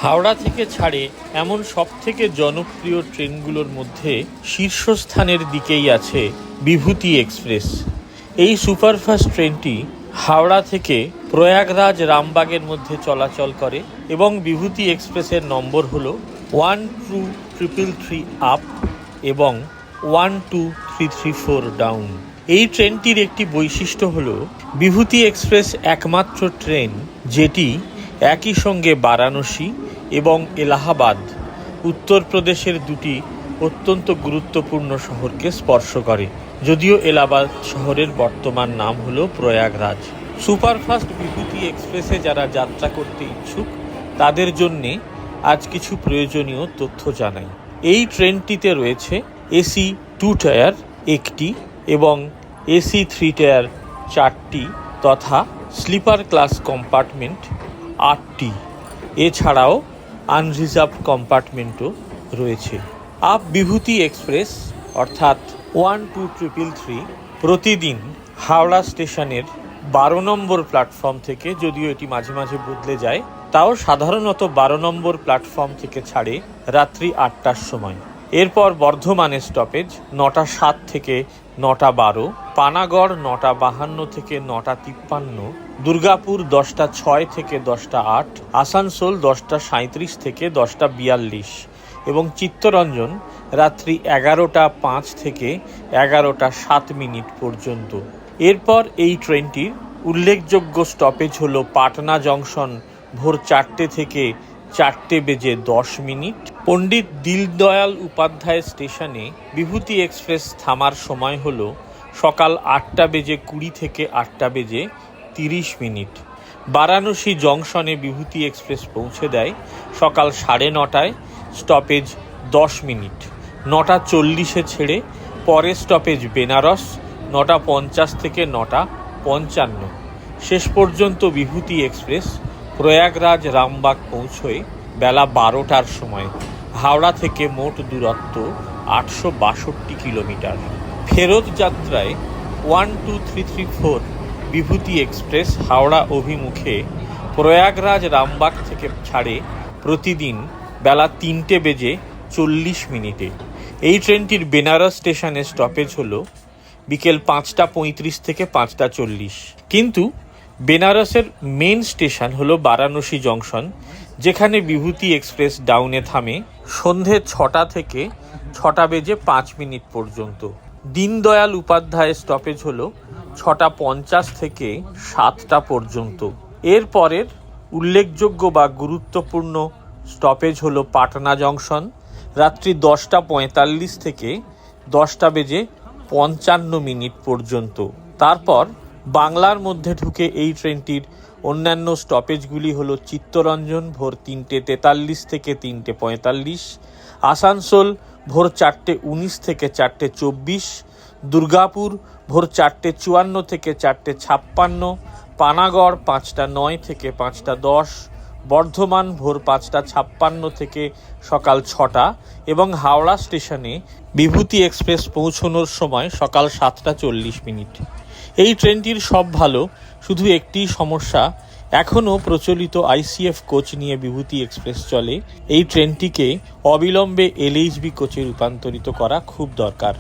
হাওড়া থেকে ছাড়ে এমন সবথেকে জনপ্রিয় ট্রেনগুলোর মধ্যে শীর্ষস্থানের দিকেই আছে বিভূতি এক্সপ্রেস। এই সুপারফাস্ট ট্রেনটি হাওড়া থেকে প্রয়াগরাজ রামবাগের মধ্যে চলাচল করে এবং বিভূতি এক্সপ্রেসের নম্বর হল 12333 আপ এবং 12334 ডাউন। এই ট্রেনটির একটি বৈশিষ্ট্য হল বিভূতি এক্সপ্রেস একমাত্র ট্রেন যেটি একই সঙ্গে বারাণসী এবং এলাহাবাদ উত্তরপ্রদেশের দুটি অত্যন্ত গুরুত্বপূর্ণ শহরকে স্পর্শ করে, যদিও এলাহাবাদ শহরের বর্তমান নাম হল প্রয়াগরাজ। সুপারফাস্ট বিভূতি এক্সপ্রেসে যারা যাত্রা করতে ইচ্ছুক তাদের জন্যে আজ কিছু প্রয়োজনীয় তথ্য জানাই। এই ট্রেনটিতে রয়েছে এসি 2 টায়ার একটি এবং এসি 3 টায়ার 4টি তথা স্লিপার ক্লাস কম্পার্টমেন্ট 8টি। এছাড়াও আনরিজার্ভড কম্পার্টমেন্টও রয়েছে। আপ বিভূতি এক্সপ্রেস অর্থাৎ 12333 প্রতিদিন হাওড়া স্টেশনের 12 নম্বর প্ল্যাটফর্ম থেকে, যদিও এটি মাঝে মাঝে বদলে যায়, তাও সাধারণত 12 নম্বর প্ল্যাটফর্ম থেকে ছাড়ে রাত্রি 8টার সময়। এরপর বর্ধমানের স্টপেজ 9টা 7 থেকে 9টা 12, পানাগড় 9টা 52 থেকে 9টা 53, দুর্গাপুর 10টা 6 থেকে 10টা 8, আসানসোল 10টা 37 থেকে 10টা 42 এবং চিত্তরঞ্জন রাত্রি 11টা 5 থেকে 11টা 7 মিনিট পর্যন্ত। এরপর এই ট্রেনটির উল্লেখযোগ্য স্টপেজ হল পাটনা জংশন ভোর 4টে থেকে 4টে বেজে 10 মিনিট। পণ্ডিত দীনদয়াল উপাধ্যায় স্টেশনে বিভূতি এক্সপ্রেস থামার সময় হল সকাল 8টা বেজে 20 থেকে 8টা বেজে 30 মিনিট। বারাণসী জংশনে বিভূতি এক্সপ্রেস পৌঁছে দেয় সকাল 9:30টায়, স্টপেজ 10 মিনিট। 9টা 40-এ ছেড়ে পরের স্টপেজ বেনারস 9টা 50 থেকে 9টা 55। শেষ পর্যন্ত বিভূতি এক্সপ্রেস প্রয়াগরাজ রামবাগ পৌঁছয় বেলা 12টার সময়। হাওড়া থেকে মোট দূরত্ব 862 কিলোমিটার। ফেরত যাত্রায় 12334 বিভূতি এক্সপ্রেস হাওড়া অভিমুখে প্রয়াগরাজ রামবাগ থেকে ছাড়ে প্রতিদিন বেলা 3টে বেজে 40 মিনিটে। এই ট্রেনটির বেনারস স্টেশনে স্টপেজ হল বিকেল 5টা 35 থেকে 5টা 40। কিন্তু বেনারসের মেন স্টেশন হলো বারাণসী জংশন, যেখানে বিভূতি এক্সপ্রেস ডাউনে থামে সন্ধে 6টা থেকে 6টা বেজে 5 মিনিট পর্যন্ত। দীনদয়াল উপাধ্যায় স্টপেজ হলো 6টা 50 থেকে 7টা পর্যন্ত। এর পরের উল্লেখযোগ্য বা গুরুত্বপূর্ণ স্টপেজ হলো পাটনা জংশন রাত্রি 10টা 45 থেকে 10টা বেজে 55 মিনিট পর্যন্ত। তারপর বাংলার মধ্যে ঢুকে এই ট্রেনটির অন্যান্য স্টপেজগুলি হলো চিত্তরঞ্জন ভোর 3টে 43 থেকে 3টে 45, আসানসোল ভোর 4টে 19 থেকে 4টে 24, দুর্গাপুর ভোর 4টে 54 থেকে 4টে 56, পানাগড় 5টা 9 থেকে 5টা 10, বর্ধমান ভোর 5টা 56 থেকে সকাল 6টা এবং হাওড়া স্টেশনে বিভূতি এক্সপ্রেস পৌঁছানোর সময় সকাল 7টা 40 মিনিট। এই ট্রেনটির সব ভালো, শুধু একটি সমস্যা, এখনও প্রচলিত আইসিএফ কোচ নিয়ে বিভূতি এক্সপ্রেস চলে। এই ট্রেনটিকে অবিলম্বে এলএইচবি কোচে রূপান্তরিত করা খুব দরকার।